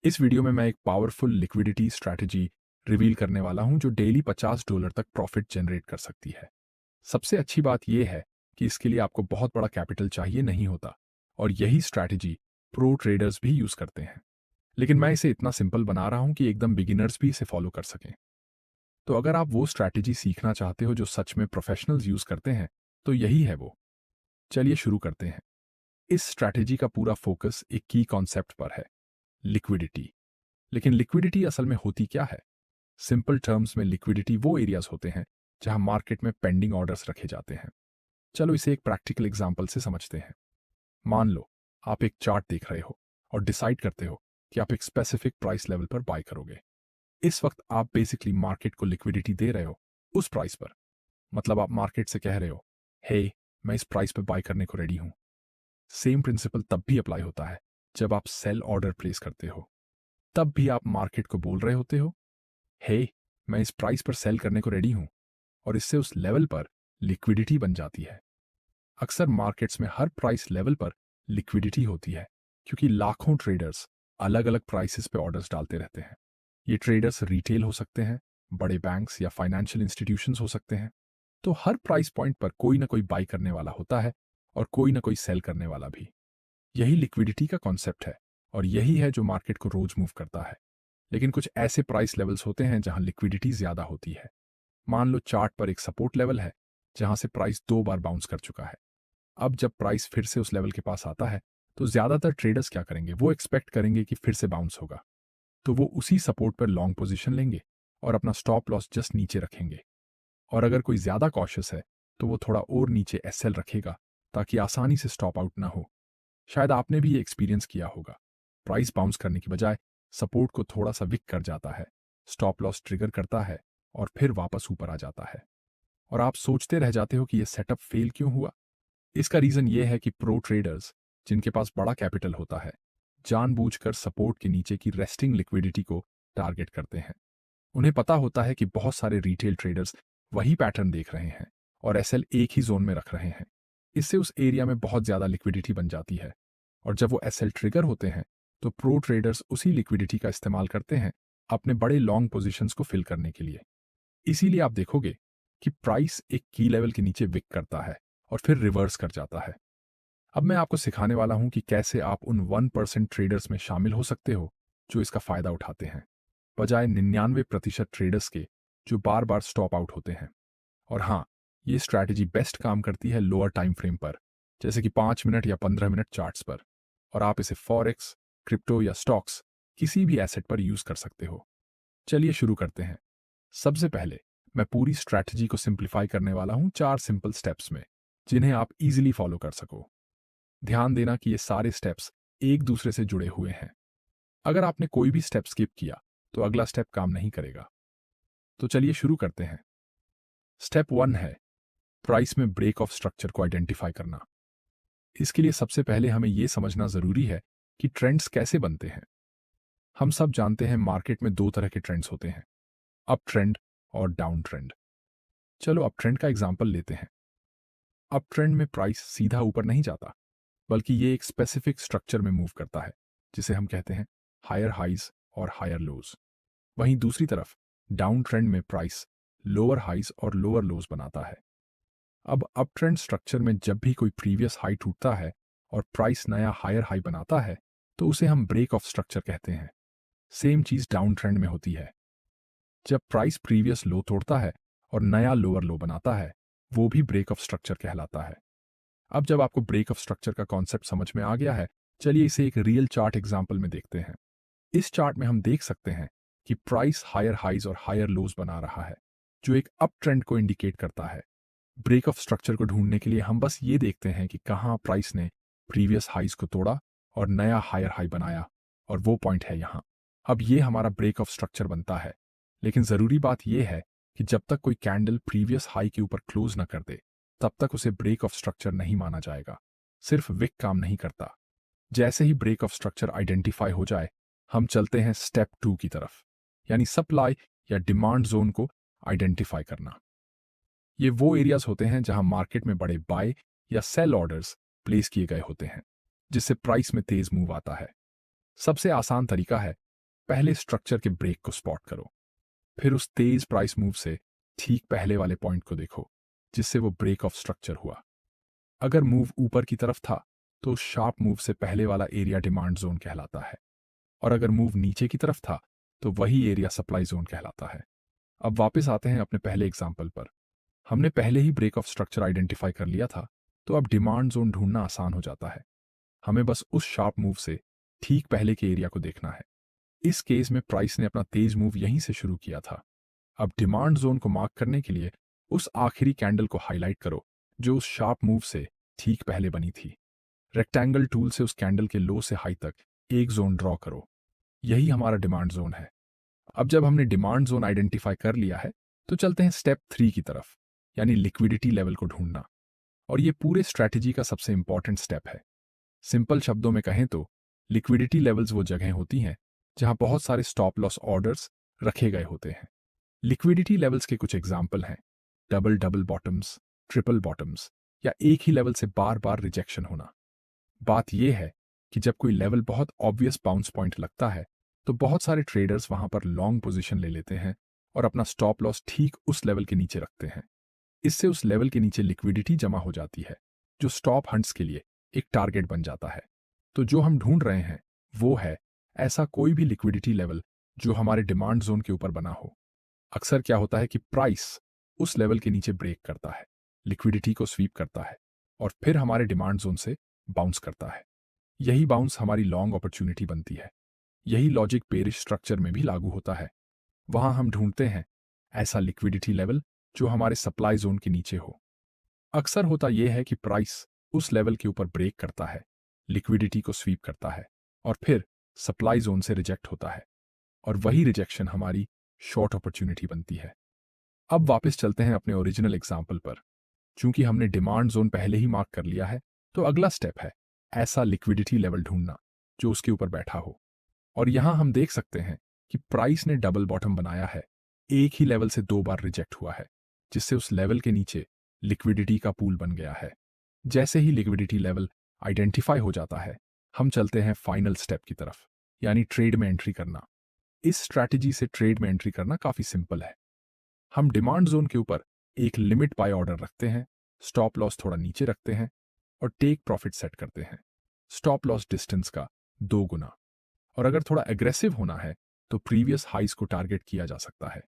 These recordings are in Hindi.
इस वीडियो में मैं एक पावरफुल लिक्विडिटी स्ट्रैटेजी रिवील करने वाला हूं जो डेली $50 तक प्रॉफिट जनरेट कर सकती है। सबसे अच्छी बात यह है कि इसके लिए आपको बहुत बड़ा कैपिटल चाहिए नहीं होता और यही स्ट्रैटेजी प्रो ट्रेडर्स भी यूज करते हैं। लेकिन मैं इसे इतना सिंपल बना रहा हूं कि एकदम बिगिनर्स भी इसे फॉलो कर सकें। तो अगर आप वो स्ट्रैटेजी सीखना चाहते हो जो सच में प्रोफेशनल्स यूज करते हैं तो यही है वो। चलिए शुरू करते हैं। इस स्ट्रैटेजी का पूरा फोकस एक की कॉन्सेप्ट पर है, लिक्विडिटी। लेकिन लिक्विडिटी असल में होती क्या है? सिंपल टर्म्स में लिक्विडिटी वो एरियाज होते हैं जहां मार्केट में पेंडिंग ऑर्डर्स रखे जाते हैं। चलो इसे एक प्रैक्टिकल एग्जांपल से समझते हैं। मान लो आप एक चार्ट देख रहे हो और डिसाइड करते हो कि आप एक स्पेसिफिक प्राइस लेवल पर बाय करोगे। इस वक्त आप बेसिकली मार्केट को लिक्विडिटी दे रहे हो उस प्राइस पर। मतलब आप मार्केट से कह रहे हो, हे मैं इस प्राइस पर बाय करने को रेडी हूं। सेम प्रिंसिपल तब भी अप्लाई होता है जब आप सेल ऑर्डर प्लेस करते हो। तब भी आप मार्केट को बोल रहे होते हो, हे मैं इस प्राइस पर सेल करने को रेडी हूं, और इससे उस लेवल पर लिक्विडिटी बन जाती है। अक्सर मार्केट्स में हर प्राइस लेवल पर लिक्विडिटी होती है क्योंकि लाखों ट्रेडर्स अलग अलग प्राइसेस पे ऑर्डर्स डालते रहते हैं। ये ट्रेडर्स रिटेल हो सकते हैं, बड़े बैंक्स या फाइनेंशियल इंस्टीट्यूशंस हो सकते हैं। तो हर प्राइस पॉइंट पर कोई ना कोई बाई करने वाला होता है और कोई ना कोई सेल करने वाला भी। यही लिक्विडिटी का कॉन्सेप्ट है और यही है जो मार्केट को रोज मूव करता है। लेकिन कुछ ऐसे प्राइस लेवल्स होते हैं जहां लिक्विडिटी ज्यादा होती है। मान लो चार्ट पर एक सपोर्ट लेवल है जहां से प्राइस 2 बार बाउंस कर चुका है। अब जब प्राइस फिर से उस लेवल के पास आता है तो ज्यादातर ट्रेडर्स क्या करेंगे, वो एक्सपेक्ट करेंगे कि फिर से बाउंस होगा। तो वो उसी सपोर्ट पर लॉन्ग पोजीशन लेंगे और अपना स्टॉप लॉस जस्ट नीचे रखेंगे। और अगर कोई ज्यादा कॉशियस है तो वो थोड़ा और नीचे एसएल रखेगा ताकि आसानी से स्टॉप आउट ना हो। शायद आपने भी ये एक्सपीरियंस किया होगा। प्राइस बाउंस करने की बजाय सपोर्ट को थोड़ा सा विक कर जाता है, स्टॉप लॉस ट्रिगर करता है और फिर वापस ऊपर आ जाता है। और आप सोचते रह जाते हो कि ये सेटअप फेल क्यों हुआ। इसका रीजन ये है कि प्रो ट्रेडर्स जिनके पास बड़ा कैपिटल होता है जानबूझकर सपोर्ट के नीचे की रेस्टिंग लिक्विडिटी को टारगेट करते हैं। उन्हें पता होता है कि बहुत सारे रिटेल ट्रेडर्स वही पैटर्न देख रहे हैं और एसएल एक ही जोन में रख रहे हैं। इससे उस एरिया में बहुत ज्यादा लिक्विडिटी बन जाती है और जब वो एसएल ट्रिगर होते हैं तो प्रो ट्रेडर्स उसी लिक्विडिटी का इस्तेमाल करते हैं अपने बड़े लॉन्ग पोजीशंस को फिल करने के लिए। इसीलिए आप देखोगे कि प्राइस एक की लेवल के नीचे विक करता है और फिर रिवर्स कर जाता है। अब मैं आपको सिखाने वाला हूं कि कैसे आप उन 1% ट्रेडर्स में शामिल हो सकते हो जो इसका फायदा उठाते हैं, बजाय 99% ट्रेडर्स के जो बार बार स्टॉप आउट होते हैं। और हाँ, ये स्ट्रैटेजी बेस्ट काम करती है लोअर टाइम फ्रेम पर, जैसे कि 5 मिनट या 15 मिनट चार्ट्स पर। और आप इसे फॉरेक्स, क्रिप्टो या स्टॉक्स किसी भी एसेट पर यूज कर सकते हो। चलिए शुरू करते हैं। सबसे पहले मैं पूरी स्ट्रैटेजी को सिंप्लीफाई करने वाला हूं 4 सिंपल स्टेप्स में, जिन्हें आप इजीली फॉलो कर सको। ध्यान देना कि ये सारे स्टेप्स एक दूसरे से जुड़े हुए हैं। अगर आपने कोई भी स्टेप स्किप किया तो अगला स्टेप काम नहीं करेगा। तो चलिए शुरू करते हैं। स्टेप 1 है प्राइस में ब्रेक ऑफ स्ट्रक्चर को आइडेंटिफाई करना। इसके लिए सबसे पहले हमें यह समझना जरूरी है कि ट्रेंड्स कैसे बनते हैं। हम सब जानते हैं मार्केट में 2 तरह के ट्रेंड्स होते हैं, अप ट्रेंड और डाउन ट्रेंड। चलो अप ट्रेंड का एग्जांपल लेते हैं। अप ट्रेंड में प्राइस सीधा ऊपर नहीं जाता, बल्कि ये एक स्पेसिफिक स्ट्रक्चर में मूव करता है जिसे हम कहते हैं हायर हाइज और हायर लोज। वहीं दूसरी तरफ डाउन ट्रेंड में प्राइस लोअर हाइज और लोअर लोज बनाता है। अब अप ट्रेंड स्ट्रक्चर में जब भी कोई प्रीवियस हाई टूटता है और प्राइस नया हायर हाई बनाता है तो उसे हम ब्रेक ऑफ स्ट्रक्चर कहते हैं। सेम चीज डाउन ट्रेंड में होती है। जब प्राइस प्रीवियस लो तोड़ता है और नया लोअर लो बनाता है, वो भी ब्रेक ऑफ स्ट्रक्चर कहलाता है। अब जब आपको ब्रेक ऑफ स्ट्रक्चर का कॉन्सेप्ट समझ में आ गया है, चलिए इसे एक रियल चार्ट एग्जांपल में देखते हैं। इस चार्ट में हम देख सकते हैं कि प्राइस हायर हाइज और हायर लोज बना रहा है, जो एक अप ट्रेंड को इंडिकेट करता है। ब्रेक ऑफ स्ट्रक्चर को ढूंढने के लिए हम बस ये देखते हैं कि कहाँ प्राइस ने प्रीवियस हाइज को तोड़ा और नया हायर हाई बनाया, और वो पॉइंट है यहाँ। अब ये हमारा ब्रेक ऑफ स्ट्रक्चर बनता है। लेकिन जरूरी बात यह है कि जब तक कोई कैंडल प्रीवियस हाई के ऊपर क्लोज न कर दे तब तक उसे ब्रेक ऑफ स्ट्रक्चर नहीं माना जाएगा। सिर्फ विक काम नहीं करता। जैसे ही ब्रेक ऑफ स्ट्रक्चर आइडेंटिफाई हो जाए, हम चलते हैं स्टेप 2 की तरफ, यानी सप्लाई या डिमांड जोन को आइडेंटिफाई करना। ये वो एरियाज होते हैं जहां मार्केट में बड़े बाय या सेल ऑर्डर्स प्लेस किए गए होते हैं, जिससे प्राइस में तेज मूव आता है। सबसे आसान तरीका है पहले स्ट्रक्चर के ब्रेक को स्पॉट करो, फिर उस तेज प्राइस मूव से ठीक पहले वाले पॉइंट को देखो जिससे वो ब्रेक ऑफ स्ट्रक्चर हुआ। अगर मूव ऊपर की तरफ था तो उस शार्प मूव से पहले वाला एरिया डिमांड जोन कहलाता है, और अगर मूव नीचे की तरफ था तो वही एरिया सप्लाई जोन कहलाता है। अब वापस आते हैं अपने पहले एग्जाम्पल पर। हमने पहले ही ब्रेक ऑफ स्ट्रक्चर आइडेंटिफाई कर लिया था, तो अब डिमांड जोन ढूंढना आसान हो जाता है। हमें बस उस शार्प मूव से ठीक पहले के एरिया को देखना है। इस केस में प्राइस ने अपना तेज मूव यहीं से शुरू किया था। अब डिमांड जोन को मार्क करने के लिए उस आखिरी कैंडल को हाईलाइट करो जो उस शार्प मूव से ठीक पहले बनी थी। रेक्टेंगल टूल से उस कैंडल के लो से हाई तक एक जोन ड्रॉ करो। यही हमारा डिमांड जोन है। अब जब हमने डिमांड जोन आइडेंटिफाई कर लिया है तो चलते हैं स्टेप 3 की तरफ, यानी लिक्विडिटी लेवल को ढूंढना। और ये पूरे स्ट्रैटेजी का सबसे इंपॉर्टेंट स्टेप है। सिंपल शब्दों में कहें तो लिक्विडिटी लेवल्स वो जगह होती हैं जहां बहुत सारे स्टॉप लॉस ऑर्डर्स रखे गए होते हैं। लिक्विडिटी लेवल्स के कुछ एग्जाम्पल हैं double double bottoms, triple bottoms, या एक ही लेवल से बार बार रिजेक्शन होना। बात यह है कि जब कोई लेवल बहुत ऑब्वियस बाउंस पॉइंट लगता है तो बहुत सारे ट्रेडर्स वहां पर लॉन्ग पोजीशन ले लेते हैं और अपना स्टॉप लॉस ठीक उस लेवल के नीचे रखते हैं। इससे उस लेवल के नीचे लिक्विडिटी जमा हो जाती है जो स्टॉप हंट्स के लिए एक टारगेट बन जाता है। तो जो हम ढूंढ रहे हैं वो है ऐसा कोई भी लिक्विडिटी लेवल जो हमारे डिमांड जोन के ऊपर बना हो। अक्सर क्या होता है कि प्राइस उस लेवल के नीचे ब्रेक करता है, लिक्विडिटी को स्वीप करता है और फिर हमारे डिमांड जोन से बाउंस करता है। यही बाउंस हमारी लॉन्ग अपॉर्चुनिटी बनती है। यही लॉजिक बेरिश स्ट्रक्चर में भी लागू होता है। वहां हम ढूंढते हैं ऐसा लिक्विडिटी लेवल जो हमारे सप्लाई जोन के नीचे हो। अक्सर होता यह है कि प्राइस उस लेवल के ऊपर ब्रेक करता है, लिक्विडिटी को स्वीप करता है और फिर सप्लाई जोन से रिजेक्ट होता है, और वही रिजेक्शन हमारी शॉर्ट अपॉर्चुनिटी बनती है। अब वापस चलते हैं अपने ओरिजिनल एग्जाम्पल पर। चूंकि हमने डिमांड जोन पहले ही मार्क कर लिया है तो अगला स्टेप है ऐसा लिक्विडिटी लेवल ढूंढना जो उसके ऊपर बैठा हो। और यहां हम देख सकते हैं कि प्राइस ने डबल बॉटम बनाया है, एक ही लेवल से 2 बार रिजेक्ट हुआ है, जिससे उस लेवल के नीचे लिक्विडिटी का पूल बन गया है। जैसे ही लिक्विडिटी लेवल आइडेंटिफाई हो जाता है हम चलते हैं फाइनल स्टेप की तरफ, यानी ट्रेड में एंट्री करना। इस स्ट्रैटेजी से ट्रेड में एंट्री करना काफी सिंपल है। हम डिमांड जोन के ऊपर एक लिमिट बाय ऑर्डर रखते हैं, स्टॉप लॉस थोड़ा नीचे रखते हैं और टेक प्रॉफिट सेट करते हैं स्टॉप लॉस डिस्टेंस का 2 गुना। और अगर थोड़ा एग्रेसिव होना है तो प्रीवियस हाइस को टारगेट किया जा सकता है।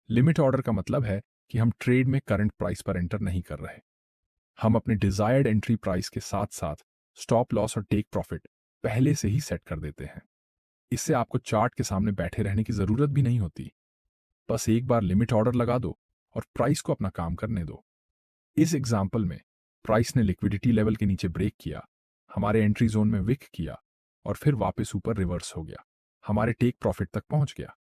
लिमिट ऑर्डर का मतलब है कि हम ट्रेड में करंट प्राइस पर एंटर नहीं कर रहे। हम अपने डिजायर्ड एंट्री प्राइस के साथ साथ स्टॉप लॉस और टेक प्रॉफिट पहले से ही सेट कर देते हैं। इससे आपको चार्ट के सामने बैठे रहने की जरूरत भी नहीं होती। बस एक बार लिमिट ऑर्डर लगा दो और प्राइस को अपना काम करने दो। इस एग्जाम्पल में प्राइस ने लिक्विडिटी लेवल के नीचे ब्रेक किया, हमारे एंट्री जोन में विक किया और फिर वापस ऊपर रिवर्स हो गया, हमारे टेक प्रॉफिट तक पहुंच गया।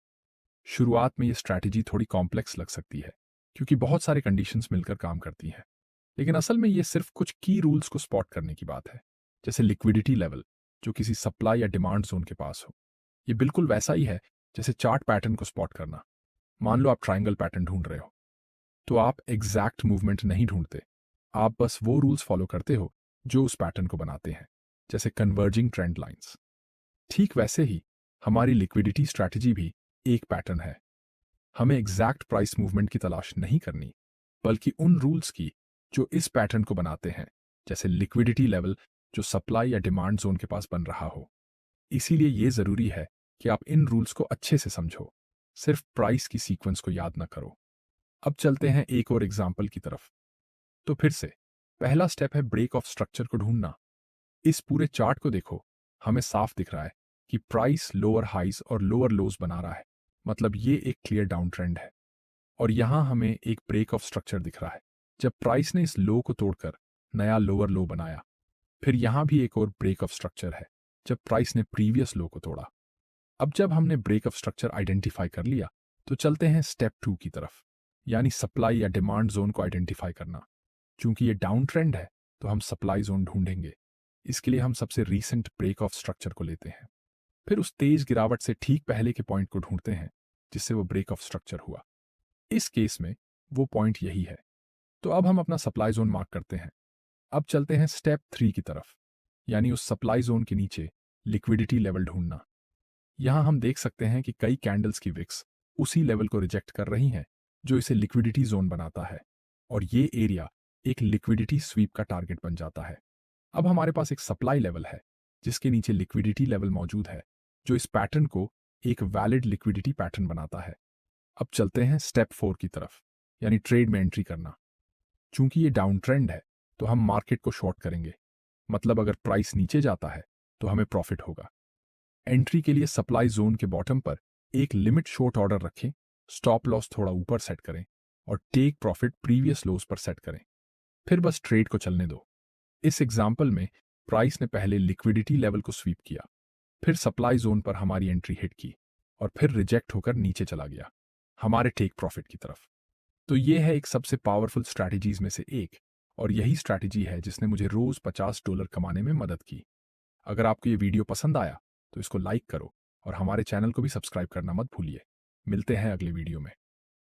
शुरुआत में यह स्ट्रैटेजी थोड़ी कॉम्प्लेक्स लग सकती है क्योंकि बहुत सारे कंडीशंस मिलकर काम करती हैं, लेकिन असल में यह सिर्फ कुछ की रूल्स को स्पॉट करने की बात है। जैसे लिक्विडिटी लेवल जो किसी सप्लाई या डिमांड जोन के पास हो। ये बिल्कुल वैसा ही है जैसे चार्ट पैटर्न को स्पॉट करना। मान लो आप ट्रायंगल पैटर्न ढूंढ रहे हो तो आप एग्जैक्ट मूवमेंट नहीं ढूंढते, आप बस वो रूल्स फॉलो करते हो जो उस पैटर्न को बनाते हैं, जैसे कन्वर्जिंग ट्रेंड लाइंस। ठीक वैसे ही हमारी लिक्विडिटी स्ट्रैटेजी भी एक पैटर्न है। हमें एग्जैक्ट प्राइस मूवमेंट की तलाश नहीं करनी, बल्कि उन रूल्स की जो इस पैटर्न को बनाते हैं, जैसे लिक्विडिटी लेवल जो सप्लाई या डिमांड जोन के पास बन रहा हो। इसीलिए यह जरूरी है कि आप इन रूल्स को अच्छे से समझो, सिर्फ प्राइस की सीक्वेंस को याद ना करो। अब चलते हैं एक और एग्जाम्पल की तरफ। तो फिर से पहला स्टेप है ब्रेक ऑफ स्ट्रक्चर को ढूंढना। इस पूरे चार्ट को देखो, हमें साफ दिख रहा है कि प्राइस लोअर हाइज और लोअर लोज बना रहा है, मतलब ये एक क्लियर डाउन ट्रेंड है। और यहां हमें एक ब्रेक ऑफ स्ट्रक्चर दिख रहा है जब प्राइस ने इस लो को तोड़कर नया लोअर लो बनाया। फिर यहां भी एक और ब्रेक ऑफ स्ट्रक्चर है जब प्राइस ने प्रीवियस लो को तोड़ा। अब जब हमने ब्रेक ऑफ स्ट्रक्चर आइडेंटिफाई कर लिया तो चलते हैं स्टेप 2 की तरफ, यानी सप्लाई या डिमांड जोन को आइडेंटिफाई करना। चूंकि ये डाउन ट्रेंड है तो हम सप्लाई जोन ढूंढेंगे। इसके लिए हम सबसे रीसेंट ब्रेक ऑफ स्ट्रक्चर को लेते हैं, फिर उस तेज गिरावट से ठीक पहले के पॉइंट को ढूंढते हैं जिससे वो ब्रेक ऑफ स्ट्रक्चर हुआ। इस केस में वो पॉइंट यही है। तो अब हम अपना सप्लाई जोन मार्क करते हैं। अब चलते हैं स्टेप 3 की तरफ, यानी उस सप्लाई जोन के नीचे लिक्विडिटी लेवल ढूंढना। यहाँ हम देख सकते हैं कि कई कैंडल्स की विक्स उसी लेवल को रिजेक्ट कर रही हैं जो इसे लिक्विडिटी जोन बनाता है, और ये एरिया एक लिक्विडिटी स्वीप का टारगेट बन जाता है। अब हमारे पास एक सप्लाई लेवल है जिसके नीचे लिक्विडिटी लेवल मौजूद है, जो इस पैटर्न को एक वैलिड लिक्विडिटी पैटर्न बनाता है। अब चलते हैं स्टेप 4 की तरफ, यानी ट्रेड में एंट्री करना। चूंकि ये डाउन ट्रेंड है तो हम मार्केट को शॉर्ट करेंगे, मतलब अगर प्राइस नीचे जाता है तो हमें प्रॉफिट होगा। एंट्री के लिए सप्लाई जोन के बॉटम पर एक लिमिट शॉर्ट ऑर्डर रखें, स्टॉप लॉस थोड़ा ऊपर सेट करें और टेक प्रॉफिट प्रीवियस लोस पर सेट करें। फिर बस ट्रेड को चलने दो। इस एग्जाम्पल में प्राइस ने पहले लिक्विडिटी लेवल को स्वीप किया, फिर सप्लाई जोन पर हमारी एंट्री हिट की और फिर रिजेक्ट होकर नीचे चला गया हमारे टेक प्रॉफिट की तरफ। तो ये है एक सबसे पावरफुल स्ट्रैटेजीज में से एक, और यही स्ट्रैटेजी है जिसने मुझे रोज $50 कमाने में मदद की। अगर आपको ये वीडियो पसंद आया तो इसको लाइक करो और हमारे चैनल को भी सब्सक्राइब करना मत भूलिए। मिलते हैं अगले वीडियो में।